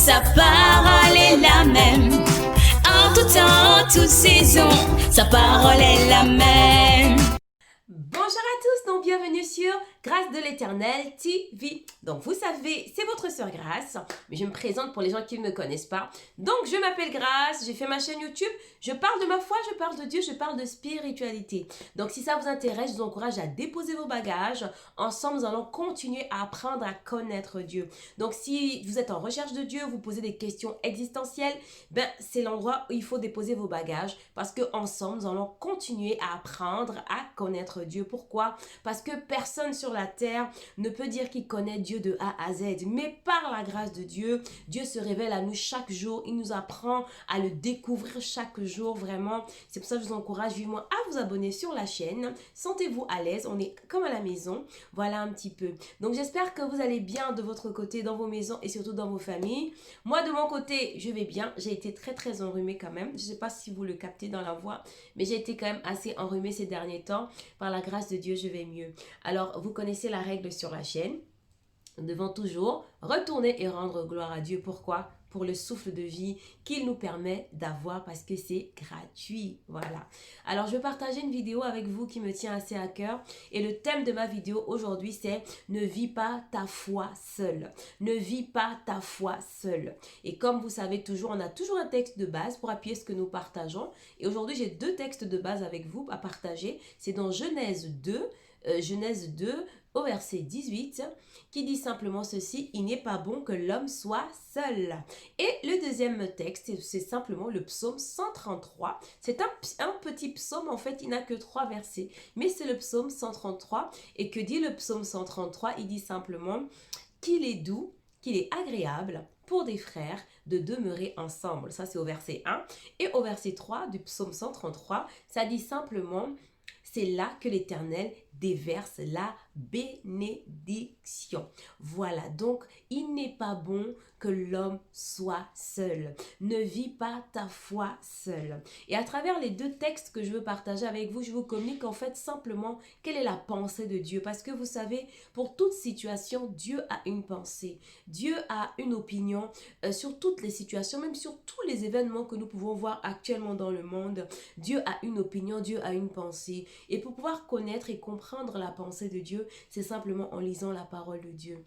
Sa parole est la même. En tout temps, en toute saison, sa parole est la même. Bonjour à tous, donc bienvenue sur Grâce de l'Éternel TV. Donc vous savez, c'est votre sœur Grâce, mais je me présente pour les gens qui ne me connaissent pas. Donc je m'appelle Grâce, j'ai fait ma chaîne YouTube, je parle de ma foi, je parle de Dieu, je parle de spiritualité. Donc si ça vous intéresse, je vous encourage à déposer vos bagages. Ensemble, nous allons continuer à apprendre à connaître Dieu. Donc si vous êtes en recherche de Dieu, vous posez des questions existentielles, ben c'est l'endroit où il faut déposer vos bagages parce que ensemble, nous allons continuer à apprendre à connaître Dieu. Pourquoi? Parce que personne sur la terre ne peut dire qu'il connaît Dieu de A à Z. Mais par la grâce de Dieu, Dieu se révèle à nous chaque jour. Il nous apprend à le découvrir chaque jour, vraiment. C'est pour ça que je vous encourage vivement à vous abonner sur la chaîne. Sentez-vous à l'aise, on est comme à la maison. Voilà un petit peu. Donc j'espère que vous allez bien de votre côté, dans vos maisons et surtout dans vos familles. Moi de mon côté, je vais bien. J'ai été très enrhumée quand même. Je ne sais pas si vous le captez dans la voix, mais j'ai été quand même assez enrhumée ces derniers temps. Par la grâce de Dieu, je vais mieux. Alors, vous connaissez la règle sur la chaîne. Nous devons toujours retourner et rendre gloire à Dieu. Pourquoi? Pour le souffle de vie qu'il nous permet d'avoir parce que c'est gratuit. Voilà. Alors, je vais partager une vidéo avec vous qui me tient assez à cœur. Et le thème de ma vidéo aujourd'hui, c'est « Ne vis pas ta foi seule ». Ne vis pas ta foi seule. Et comme vous savez toujours, on a toujours un texte de base pour appuyer ce que nous partageons. Et aujourd'hui, j'ai deux textes de base avec vous à partager. C'est dans Genèse 2, au verset 18, qui dit simplement ceci: « Il n'est pas bon que l'homme soit seul. » Et le deuxième texte, c'est simplement le psaume 133. C'est un petit psaume, en fait, il n'a que 3 versets, mais c'est le psaume 133. Et que dit le psaume 133? Il dit simplement qu'il est doux, qu'il est agréable pour des frères de demeurer ensemble. Ça, c'est au verset 1. Et au verset 3 du psaume 133, ça dit simplement: c'est là que l'Éternel déverse la bénédiction. Voilà, donc il n'est pas bon que l'homme soit seul. Ne vis pas ta foi seul. Et à travers les deux textes que je veux partager avec vous, je vous communique en fait simplement quelle est la pensée de Dieu. Parce que vous savez, pour toute situation, Dieu a une pensée. Dieu a une opinion sur toutes les situations, même sur tous les événements que nous pouvons voir actuellement dans le monde. Dieu a une opinion, Dieu a une pensée. Et pour pouvoir connaître et comprendre la pensée de Dieu, c'est simplement en lisant la parole de Dieu.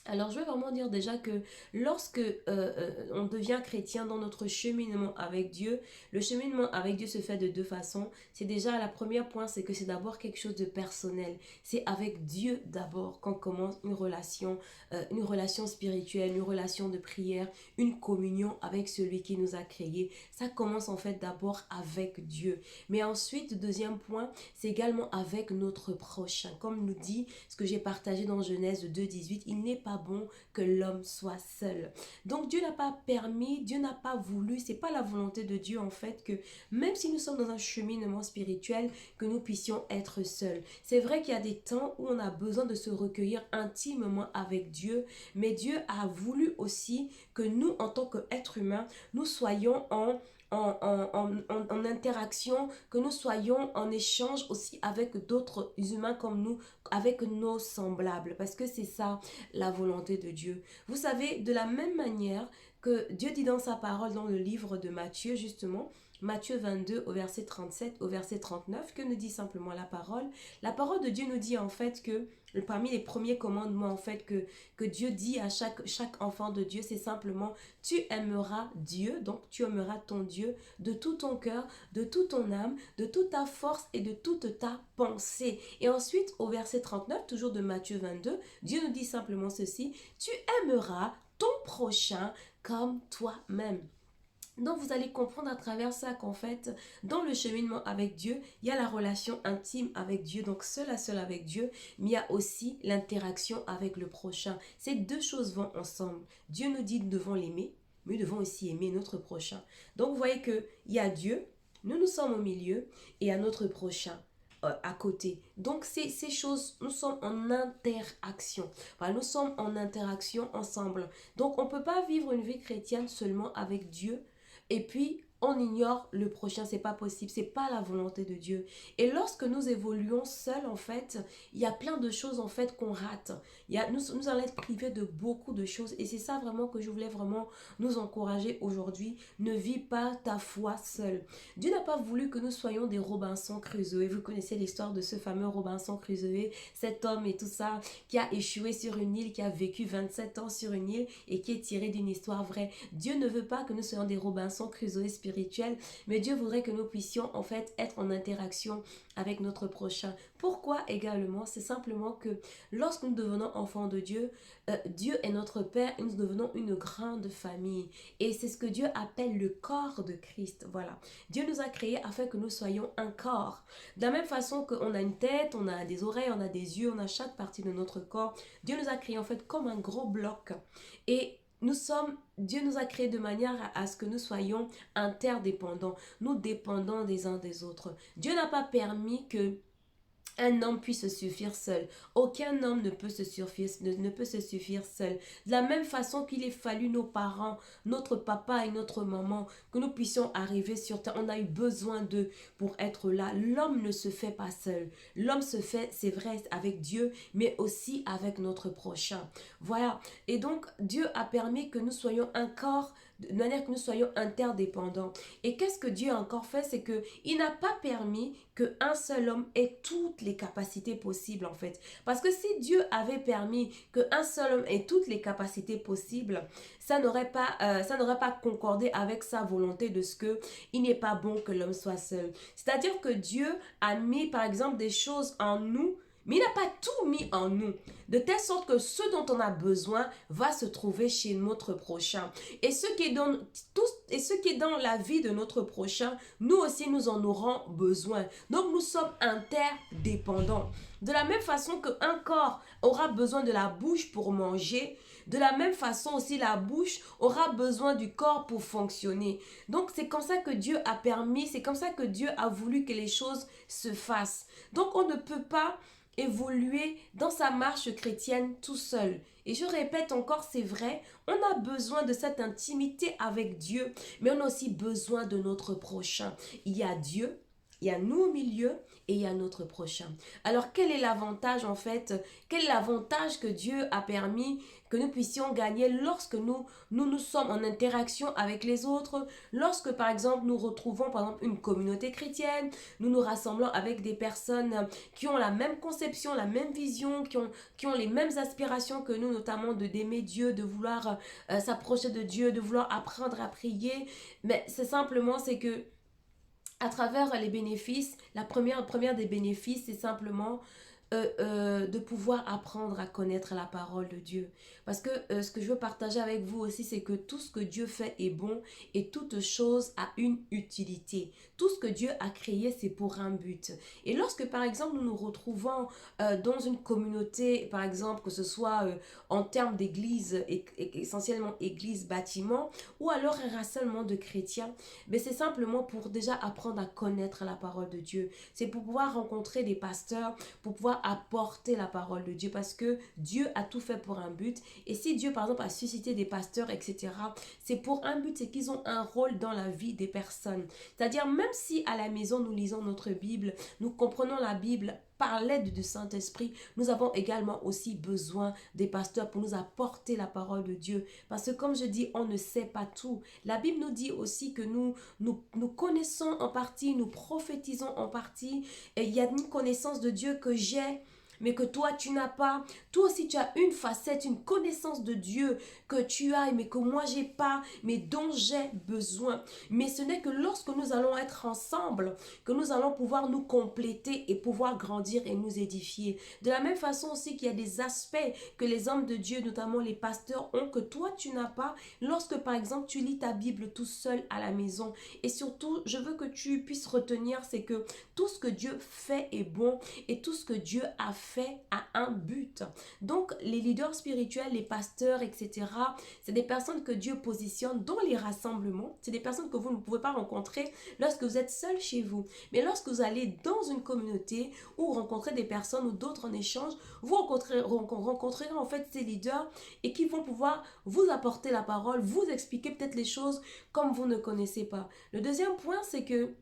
Alors, je vais vraiment dire déjà que lorsque on devient chrétien dans notre cheminement avec Dieu, le cheminement avec Dieu se fait de deux façons. C'est déjà, la première point, c'est que c'est d'abord quelque chose de personnel. C'est avec Dieu d'abord qu'on commence une relation spirituelle, une relation de prière, une communion avec celui qui nous a créés. Ça commence en fait d'abord avec Dieu. Mais ensuite, deuxième point, c'est également avec notre prochain. Comme nous dit ce que j'ai partagé dans Genèse 2:18, il n'est pas bon que l'homme soit seul. Donc Dieu n'a pas permis, Dieu n'a pas voulu, c'est pas la volonté de Dieu en fait que même si nous sommes dans un cheminement spirituel, que nous puissions être seuls. C'est vrai qu'il y a des temps où on a besoin de se recueillir intimement avec Dieu, mais Dieu a voulu aussi que nous, en tant qu'êtres humains, nous soyons en interaction, que nous soyons en échange aussi avec d'autres humains comme nous, avec nos semblables, parce que c'est ça la volonté de Dieu. Vous savez, de la même manière que Dieu dit dans sa parole dans le livre de Matthieu, justement, Matthieu 22 au verset 37, au verset 39, que nous dit simplement la parole? La parole de Dieu nous dit en fait que parmi les premiers commandements en fait que Dieu dit à chaque enfant de Dieu, c'est simplement: tu aimeras Dieu, donc tu aimeras ton Dieu de tout ton cœur, de toute ton âme, de toute ta force et de toute ta pensée. Et ensuite au verset 39, toujours de Matthieu 22, Dieu nous dit simplement ceci: tu aimeras ton prochain comme toi-même. Donc vous allez comprendre à travers ça qu'en fait, dans le cheminement avec Dieu, il y a la relation intime avec Dieu, donc seul à seul avec Dieu, mais il y a aussi l'interaction avec le prochain. Ces deux choses vont ensemble. Dieu nous dit que nous devons l'aimer, mais nous devons aussi aimer notre prochain. Donc vous voyez qu'il y a Dieu, nous sommes au milieu, et à notre prochain à côté. Donc ces choses, nous sommes en interaction. Voilà, nous sommes en interaction ensemble. Donc on ne peut pas vivre une vie chrétienne seulement avec Dieu, et puis on ignore le prochain, c'est pas possible, c'est pas la volonté de Dieu. Et lorsque nous évoluons seuls, en fait, il y a plein de choses en fait qu'on rate. Nous allons être privés de beaucoup de choses et c'est ça vraiment que je voulais vraiment nous encourager aujourd'hui. Ne vis pas ta foi seul. Dieu n'a pas voulu que nous soyons des Robinson Crusoe. Vous connaissez l'histoire de ce fameux Robinson Crusoe, cet homme et tout ça, qui a échoué sur une île, qui a vécu 27 ans sur une île et qui est tiré d'une histoire vraie. Dieu ne veut pas que nous soyons des Robinson Crusoe spirituels, mais Dieu voudrait que nous puissions en fait être en interaction avec notre prochain. Pourquoi également? C'est simplement que lorsque nous devenons enfants de Dieu, Dieu est notre Père et nous devenons une grande famille. Et c'est ce que Dieu appelle le corps de Christ. Voilà. Dieu nous a créés afin que nous soyons un corps. De la même façon qu'on a une tête, on a des oreilles, on a des yeux, on a chaque partie de notre corps. Dieu nous a créés en fait comme un gros bloc. Et Dieu nous a créés de manière à ce que nous soyons interdépendants. Nous dépendons des uns des autres. Dieu n'a pas permis que un homme puisse se suffire seul. Aucun homme ne peut se suffire seul. De la même façon qu'il est fallu nos parents, notre papa et notre maman, que nous puissions arriver sur terre. On a eu besoin d'eux pour être là. L'homme ne se fait pas seul. L'homme se fait, c'est vrai, avec Dieu, mais aussi avec notre prochain. Voilà. Et donc, Dieu a permis que nous soyons un corps de manière que nous soyons interdépendants. Et qu'est-ce que Dieu a encore fait? C'est qu'il n'a pas permis qu'un seul homme ait toutes les capacités possibles en fait. Parce que si Dieu avait permis qu'un seul homme ait toutes les capacités possibles, ça n'aurait pas concordé avec sa volonté de ce que il n'est pas bon que l'homme soit seul. C'est-à-dire que Dieu a mis par exemple des choses en nous, mais il n'a pas tout mis en nous, de telle sorte que ce dont on a besoin va se trouver chez notre prochain. Et ce qui est dans la vie de notre prochain, nous aussi nous en aurons besoin. Donc nous sommes interdépendants. De la même façon qu'un corps aura besoin de la bouche pour manger, de la même façon aussi la bouche aura besoin du corps pour fonctionner. Donc c'est comme ça que Dieu a permis, c'est comme ça que Dieu a voulu que les choses se fassent. Donc on ne peut pas évoluer dans sa marche chrétienne tout seul. Et je répète encore, c'est vrai, on a besoin de cette intimité avec Dieu, mais on a aussi besoin de notre prochain. Il y a Dieu, il y a nous au milieu et il y a notre prochain. Alors quel est l'avantage en fait? Quel est l'avantage que Dieu a permis que nous puissions gagner lorsque nous sommes en interaction avec les autres, lorsque par exemple nous retrouvons par exemple une communauté chrétienne, nous nous rassemblons avec des personnes qui ont la même conception, la même vision, qui ont les mêmes aspirations que nous, notamment d'aimer Dieu, de vouloir s'approcher de Dieu, de vouloir apprendre à prier. Mais c'est que à travers les bénéfices, la première des bénéfices, c'est simplement de pouvoir apprendre à connaître la parole de Dieu. Parce que ce que je veux partager avec vous aussi, c'est que tout ce que Dieu fait est bon et toute chose a une utilité. Tout ce que Dieu a créé, c'est pour un but. Et lorsque, par exemple, nous nous retrouvons dans une communauté, par exemple, que ce soit en termes d'église, essentiellement église, bâtiment, ou alors un rassemblement de chrétiens, ben c'est simplement pour déjà apprendre à connaître la parole de Dieu. C'est pour pouvoir rencontrer des pasteurs, pour pouvoir apporter la parole de Dieu, parce que Dieu a tout fait pour un but. Et si Dieu, par exemple, a suscité des pasteurs, etc., c'est pour un but, c'est qu'ils ont un rôle dans la vie des personnes. C'est-à-dire, même si à la maison, nous lisons notre Bible, nous comprenons la Bible par l'aide du Saint-Esprit, nous avons également aussi besoin des pasteurs pour nous apporter la parole de Dieu. Parce que comme je dis, on ne sait pas tout. La Bible nous dit aussi que nous connaissons en partie, nous prophétisons en partie. Et il y a une connaissance de Dieu que j'ai, mais que toi tu n'as pas. Toi aussi tu as une facette, une connaissance de Dieu que tu as, mais que moi j'ai pas, mais dont j'ai besoin. Mais ce n'est que lorsque nous allons être ensemble que nous allons pouvoir nous compléter et pouvoir grandir et nous édifier. De la même façon aussi qu'il y a des aspects que les hommes de Dieu, notamment les pasteurs, ont que toi tu n'as pas lorsque par exemple tu lis ta Bible tout seul à la maison. Et surtout, je veux que tu puisses retenir, c'est que tout ce que Dieu fait est bon et tout ce que Dieu a fait fait à un but. Donc, les leaders spirituels, les pasteurs, etc., c'est des personnes que Dieu positionne dans les rassemblements. C'est des personnes que vous ne pouvez pas rencontrer lorsque vous êtes seul chez vous. Mais lorsque vous allez dans une communauté ou rencontrer des personnes ou d'autres en échange, vous rencontrerez en fait ces leaders et qui vont pouvoir vous apporter la parole, vous expliquer peut-être les choses comme vous ne connaissez pas. Le deuxième point, c'est que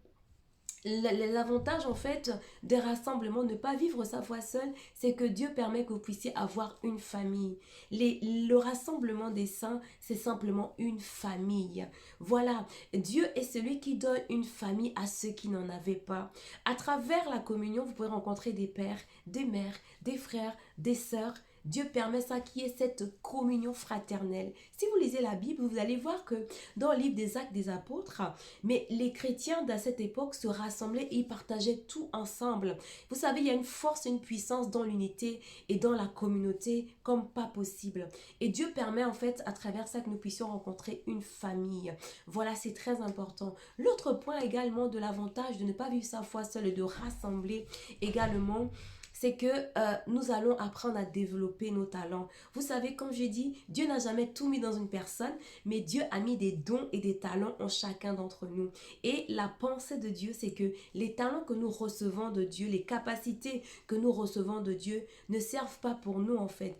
l'avantage en fait des rassemblements, ne pas vivre sa foi seul, c'est que Dieu permet que vous puissiez avoir une famille. Le rassemblement des saints, c'est simplement une famille. Voilà, Dieu est celui qui donne une famille à ceux qui n'en avaient pas. À travers la communion, vous pouvez rencontrer des pères, des mères, des frères, des sœurs. Dieu permet ça, qui est cette communion fraternelle. Si vous lisez la Bible, vous allez voir que dans le livre des Actes des Apôtres, mais les chrétiens de cette époque se rassemblaient et ils partageaient tout ensemble. Vous savez, il y a une force et une puissance dans l'unité et dans la communauté comme pas possible. Et Dieu permet en fait à travers ça que nous puissions rencontrer une famille. Voilà, c'est très important. L'autre point également de l'avantage de ne pas vivre sa foi seule et de rassembler également, c'est que nous allons apprendre à développer nos talents. Vous savez, comme j'ai dit, Dieu n'a jamais tout mis dans une personne, mais Dieu a mis des dons et des talents en chacun d'entre nous. Et la pensée de Dieu, c'est que les talents que nous recevons de Dieu, les capacités que nous recevons de Dieu ne servent pas pour nous en fait.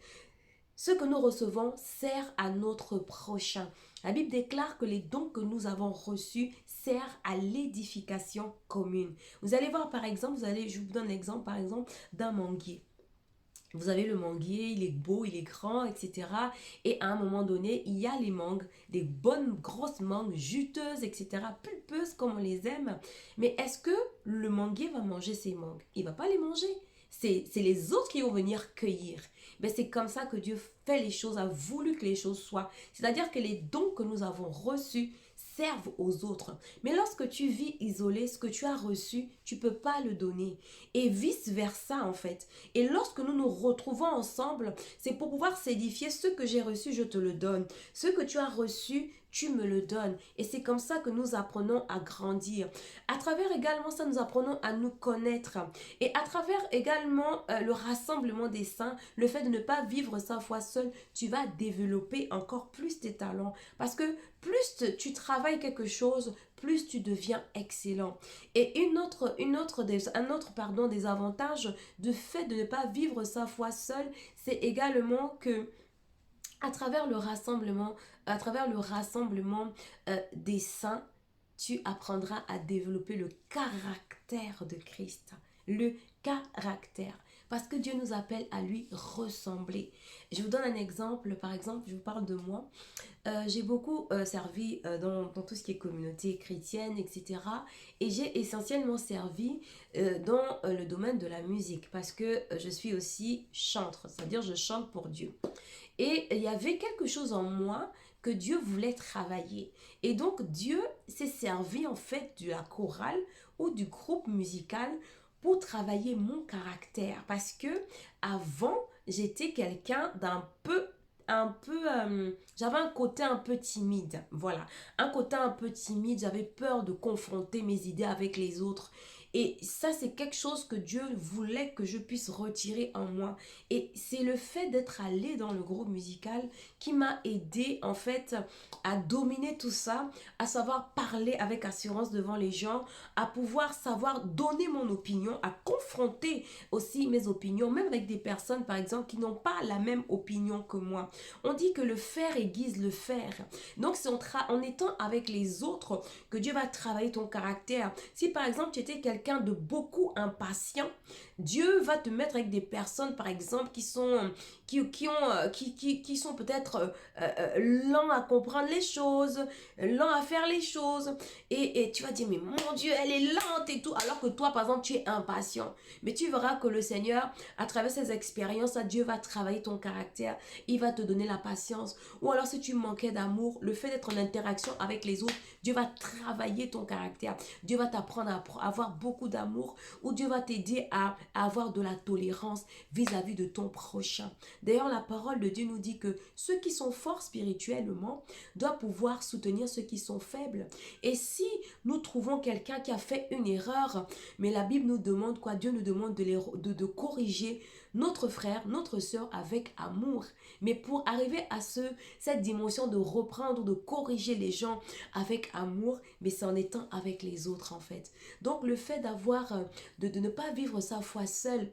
Ce que nous recevons sert à notre prochain. La Bible déclare que les dons que nous avons reçus servent à l'édification commune. Vous allez voir par exemple, je vous donne un exemple par exemple d'un manguier. Vous avez le manguier, il est beau, il est grand, etc. Et à un moment donné, il y a les mangues, des bonnes grosses mangues juteuses, etc. Pulpeuses comme on les aime. Mais est-ce que le manguier va manger ces mangues? Il ne va pas les manger. C'est les autres qui vont venir cueillir. Ben, c'est comme ça que Dieu fait les choses, a voulu que les choses soient. C'est-à-dire que les dons que nous avons reçus servent aux autres. Mais lorsque tu vis isolé, ce que tu as reçu, tu ne peux pas le donner. Et vice-versa en fait. Et lorsque nous nous retrouvons ensemble, c'est pour pouvoir s'édifier. Ce que j'ai reçu, je te le donne. Ce que tu as reçu, tu me le donnes. Et c'est comme ça que nous apprenons à grandir. À travers également ça, nous apprenons à nous connaître. Et à travers également le rassemblement des saints, le fait de ne pas vivre sa foi seul, tu vas développer encore plus tes talents. Parce que plus tu travailles quelque chose, plus tu deviens excellent. Et un autre des avantages du fait de ne pas vivre sa foi seul, c'est également que à travers le rassemblement des saints, tu apprendras à développer le caractère de Christ. Le caractère. Parce que Dieu nous appelle à lui ressembler. Je vous donne un exemple. Par exemple, je vous parle de moi. J'ai beaucoup servi dans tout ce qui est communauté chrétienne, etc. Et j'ai essentiellement servi dans le domaine de la musique. Parce que je suis aussi chantre. C'est-à-dire je chante pour Dieu. Et il y avait quelque chose en moi que Dieu voulait travailler. Et donc Dieu s'est servi en fait de la chorale ou du groupe musical pour travailler mon caractère. Parce que avant, j'étais quelqu'un j'avais un côté un peu timide. Voilà, un côté un peu timide. J'avais peur de confronter mes idées avec les autres. Et ça, c'est quelque chose que Dieu voulait que je puisse retirer en moi. Et c'est le fait d'être allé dans le groupe musical qui m'a aidé en fait à dominer tout ça, à savoir parler avec assurance devant les gens, à pouvoir savoir donner mon opinion, à confronter aussi mes opinions, même avec des personnes par exemple qui n'ont pas la même opinion que moi. On dit que le fer aiguise le fer. Donc c'est en étant avec les autres que Dieu va travailler ton caractère. Si par exemple tu étais quelqu'un de beaucoup impatient, Dieu va te mettre avec des personnes par exemple qui sont peut-être lents à comprendre les choses, lents à faire les choses, et tu vas dire mais mon Dieu elle est lente et tout, alors que toi par exemple tu es impatient. Mais tu verras que le Seigneur à travers ces expériences, Dieu va travailler ton caractère, il va te donner la patience. Ou alors si tu manquais d'amour, le fait d'être en interaction avec les autres, Dieu va travailler ton caractère, Dieu va t'apprendre à avoir beaucoup d'amour, ou Dieu va t'aider à avoir de la tolérance vis-à-vis de ton prochain. D'ailleurs, la parole de Dieu nous dit que ceux qui sont forts spirituellement doivent pouvoir soutenir ceux qui sont faibles. Et si nous trouvons quelqu'un qui a fait une erreur, mais la Bible nous demande quoi? Dieu nous demande de corriger notre frère, notre sœur avec amour. Mais pour arriver à cette dimension de reprendre, de corriger les gens avec amour, mais c'est en étant avec les autres en fait. Donc le fait de ne pas vivre sa foi seul,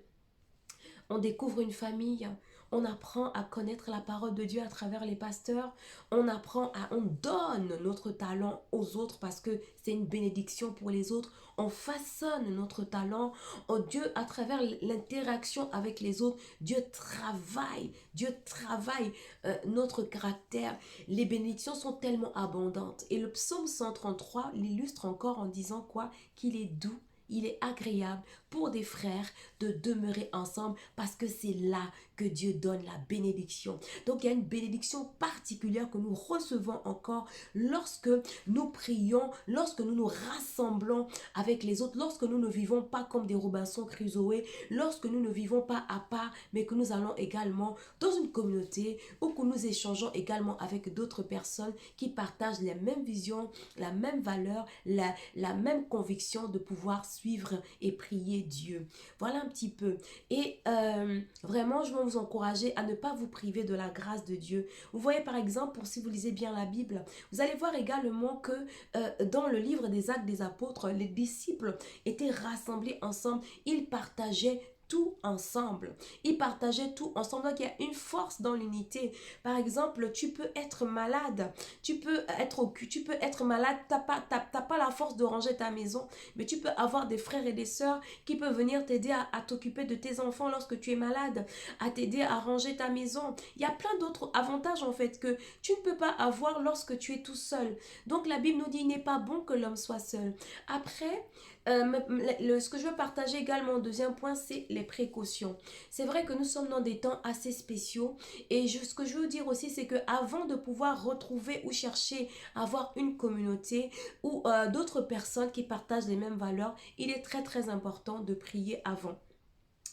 on découvre une famille, on apprend à connaître la parole de Dieu à travers les pasteurs, on donne notre talent aux autres parce que c'est une bénédiction pour les autres, on façonne notre talent, Dieu à travers l'interaction avec les autres, Dieu travaille notre caractère. Les bénédictions sont tellement abondantes et le psaume 133 l'illustre encore en disant quoi? Qu'il est doux. Il est agréable pour des frères de demeurer ensemble parce que c'est là que Dieu donne la bénédiction. Donc il y a une bénédiction particulière que nous recevons encore lorsque nous prions, lorsque nous nous rassemblons avec les autres, lorsque nous ne vivons pas comme des Robinson Crusoe, lorsque nous ne vivons pas à part, mais que nous allons également dans une communauté ou que nous échangeons également avec d'autres personnes qui partagent les mêmes visions, la même valeur, la même conviction de pouvoir suivre et prier Dieu. Voilà un petit peu. Et vraiment, je veux vous encourager à ne pas vous priver de la grâce de Dieu. Vous voyez par exemple, si vous lisez bien la Bible, vous allez voir également que dans le livre des Actes des Apôtres, les disciples étaient rassemblés ensemble. Ils partageaient tout ensemble. Ils partageaient tout ensemble. Donc, il y a une force dans l'unité. Par exemple, tu peux être malade. Tu peux être malade. T'as pas la force de ranger ta maison. Mais tu peux avoir des frères et des sœurs qui peuvent venir t'aider à t'occuper de tes enfants lorsque tu es malade. À t'aider à ranger ta maison. Il y a plein d'autres avantages en fait que tu ne peux pas avoir lorsque tu es tout seul. Donc, la Bible nous dit, il n'est pas bon que l'homme soit seul. Après, ce que je veux partager également, deuxième point, c'est les précautions. C'est vrai que nous sommes dans des temps assez spéciaux et ce que je veux dire aussi, c'est que avant de pouvoir retrouver ou chercher à avoir une communauté ou d'autres personnes qui partagent les mêmes valeurs, il est très très important de prier avant.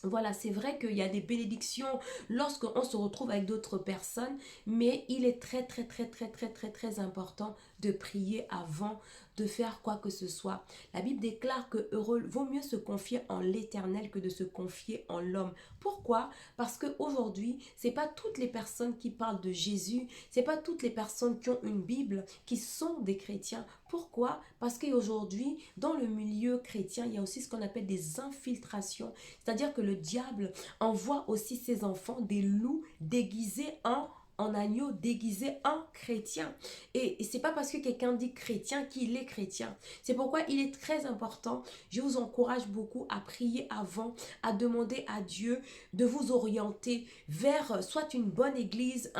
Voilà, c'est vrai qu'il y a des bénédictions lorsqu'on se retrouve avec d'autres personnes, mais il est très très très très très très très important de prier avant de faire quoi que ce soit. La Bible déclare que vaut mieux se confier en l'Éternel que de se confier en l'homme. Pourquoi? Parce qu'aujourd'hui, c'est pas toutes les personnes qui parlent de Jésus, c'est pas toutes les personnes qui ont une Bible qui sont des chrétiens. Pourquoi? Parce qu'aujourd'hui, dans le milieu chrétien, il y a aussi ce qu'on appelle des infiltrations. C'est-à-dire que le diable envoie aussi ses enfants, des loups déguisés en agneau, déguisé en chrétien. Et c'est pas parce que quelqu'un dit chrétien qu'il est chrétien. C'est pourquoi il est très important, je vous encourage beaucoup à prier avant, à demander à Dieu de vous orienter vers soit une bonne église,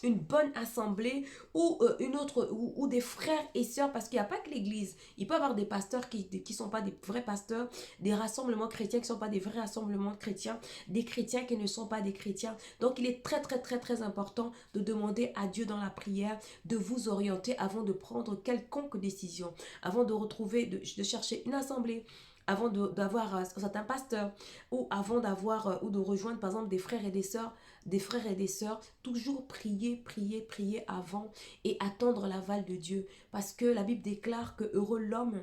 une bonne assemblée ou une autre, ou des frères et sœurs, parce qu'il n'y a pas que l'église. Il peut y avoir des pasteurs qui sont pas des vrais pasteurs, des rassemblements chrétiens qui ne sont pas des vrais rassemblements chrétiens, des chrétiens qui ne sont pas des chrétiens. Donc il est très très important de demander à Dieu dans la prière de vous orienter avant de prendre quelconque décision, avant de de chercher une assemblée, avant d'avoir un certain pasteur, ou avant d'avoir ou de rejoindre par exemple des frères et des sœurs, toujours prier avant et attendre l'aval de Dieu, parce que la Bible déclare que heureux l'homme,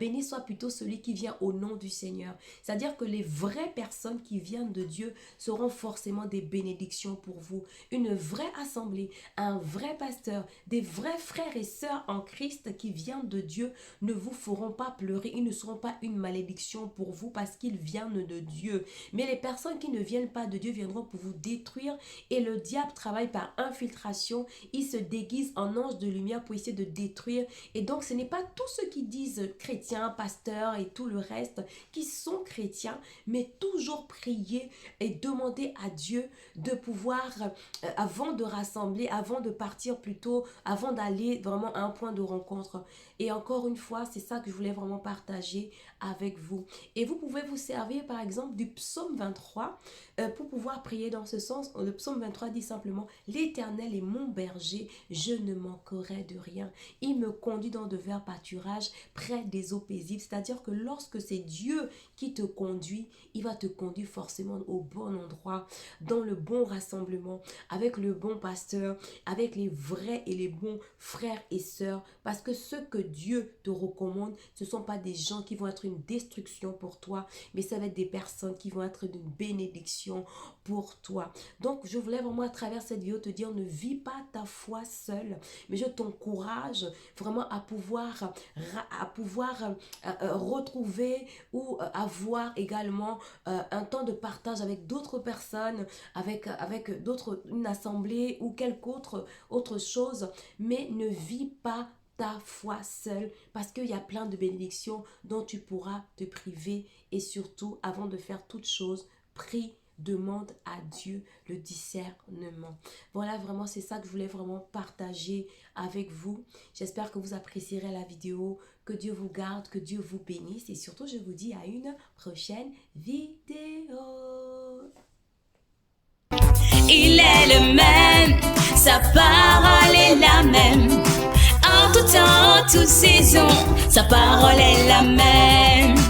béni soit plutôt celui qui vient au nom du Seigneur. C'est-à-dire que les vraies personnes qui viennent de Dieu seront forcément des bénédictions pour vous. Une vraie assemblée, un vrai pasteur, des vrais frères et sœurs en Christ qui viennent de Dieu ne vous feront pas pleurer. Ils ne seront pas une malédiction pour vous parce qu'ils viennent de Dieu. Mais les personnes qui ne viennent pas de Dieu viendront pour vous détruire, et le diable travaille par infiltration. Il se déguise en ange de lumière pour essayer de détruire. Et donc ce n'est pas tous ceux qui disent chrétiens, pasteurs et tout le reste qui sont chrétiens, mais toujours prier et demander à Dieu de pouvoir, avant de rassembler, avant de partir plutôt, avant d'aller vraiment à un point de rencontre. Et encore une fois, c'est ça que je voulais vraiment partager avec vous. Et vous pouvez vous servir par exemple du psaume 23 pour pouvoir prier dans ce sens. Le psaume 23 dit simplement: l'Éternel est mon berger, je ne manquerai de rien. Il me conduit dans de verts pâturages près des les eaux paisibles. C'est-à-dire que lorsque c'est Dieu qui te conduit, il va te conduire forcément au bon endroit, dans le bon rassemblement, avec le bon pasteur, avec les vrais et les bons frères et sœurs. Parce que ce que Dieu te recommande, ce ne sont pas des gens qui vont être une destruction pour toi, mais ça va être des personnes qui vont être d'une bénédiction pour toi. Donc, je voulais vraiment à travers cette vidéo te dire, ne vis pas ta foi seule, mais je t'encourage vraiment à pouvoir retrouver ou avoir également un temps de partage avec d'autres personnes, avec d'autres, une assemblée ou quelque autre chose, mais ne vis pas ta foi seule, parce qu'il y a plein de bénédictions dont tu pourras te priver. Et surtout, avant de faire toute chose, prie, demande à Dieu le discernement. Voilà, vraiment, c'est ça que je voulais vraiment partager avec vous. J'espère que vous apprécierez la vidéo. Que Dieu vous garde, que Dieu vous bénisse. Et surtout, je vous dis à une prochaine vidéo. Il est le même, sa parole est la même. En tout temps, toute saison, sa parole est la même.